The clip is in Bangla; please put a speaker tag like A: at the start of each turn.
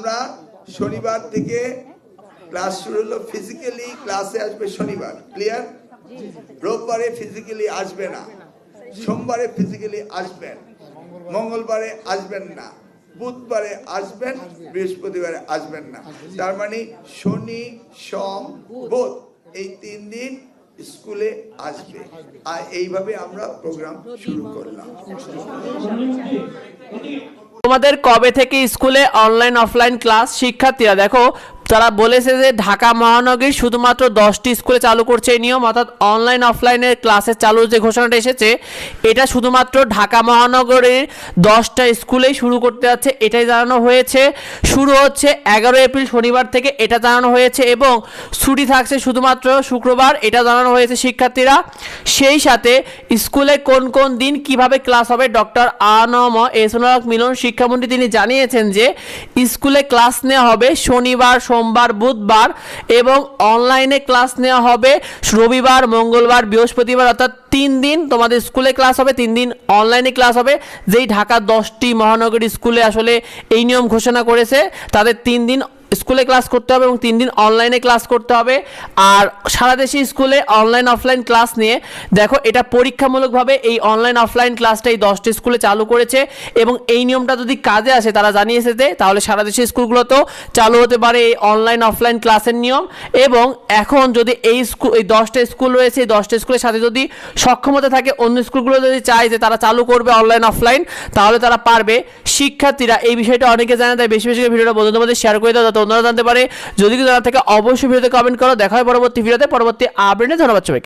A: আমরা শনিবার থেকে ক্লাস শুরু হলো। ফিজিক্যালি ক্লাসে আসবে শনিবার, ক্লিয়ার? রোববারে ফিজিক্যালি আসবে না, সোমবারে ফিজিক্যালি আসবেন, মঙ্গলবারে আসবেন না, বুধবারে আসবেন, বৃহস্পতিবারে আসবেন না। তার মানে শনি সোম বুধ এই 3 দিন স্কুলে আসবে। আর এইভাবে আমরা প্রোগ্রাম শুরু করলাম।
B: তোমাদের কবে থেকে স্কুলে অনলাইন অফলাইন ক্লাস? শিক্ষার্থীরা দেখো, তারা বলেছে যে ঢাকা মহানগরীর শুধুমাত্র 10টি স্কুলে চালু করছে এই নিয়ম, অর্থাৎ অনলাইন অফলাইনের ক্লাসের চালুর যে ঘোষণাটা এসেছে এটা শুধুমাত্র ঢাকা মহানগরীর 10টা স্কুলেই শুরু করতে যাচ্ছে, এটাই জানানো হয়েছে। শুরু হচ্ছে 11 এপ্রিল শনিবার থেকে, এটা জানানো হয়েছে, এবং ছুটি থাকছে শুধুমাত্র শুক্রবার, এটা জানানো হয়েছে শিক্ষার্থীরা। সেই সাথে স্কুলে কোন কোন দিন কিভাবে ক্লাস হবে ডক্টর আনম এহসানুল হক মিলন শিক্ষামন্ত্রী তিনি জানিয়েছেন যে স্কুলে ক্লাস নেওয়া হবে শনিবার, সোমবার, বুধবার, এবং অনলাইনে ক্লাস নেওয়া হবে রবিবার, মঙ্গলবার, বৃহস্পতিবার, অর্থাৎ 3 দিন তোমাদের স্কুলে ক্লাস হবে, 3 দিন অনলাইনে ক্লাস হবে। যেই ঢাকা 10টি মহানগরী স্কুলে আসলে এই নিয়ম ঘোষণা করেছে তাদের 3 দিন স্কুলে ক্লাস করতে হবে এবং 3 দিন অনলাইনে ক্লাস করতে হবে। আর সারা দেশে স্কুলে অনলাইন অফলাইন ক্লাস নিয়ে দেখো এটা পরীক্ষামূলকভাবে এই অনলাইন অফলাইন ক্লাসটা এই 10টি স্কুলে চালু করেছে, এবং এই নিয়মটা যদি কাজে আসে তারা জানিয়েছে যে তাহলে সারা দেশের স্কুলগুলোতেও চালু হতে পারে এই অনলাইন অফলাইন ক্লাসের নিয়ম। এবং এখন যদি এই 10টা স্কুল রয়েছে, এই 10টা স্কুলের সাথে যদি সক্ষমতা থাকে, অন্য স্কুলগুলো যদি চায় যে তারা চালু করবে অনলাইন অফলাইন, তাহলে তারা পারবে। শিক্ষার্থীরা এই বিষয়টা অনেকে জানে, তাই বেশি বেশি ভিডিওটা বন্ধুদের মধ্যে শেয়ার করে দাও যাতে অন্যরা জানতে পারে। যদি কিছু জানা থাকে অবশ্যই ভিডিওতে কমেন্ট করো। দেখা হয় পরবর্তী ভিডিওতে, পরবর্তী আপডেটে। ধন্যবাদ সবাইকে।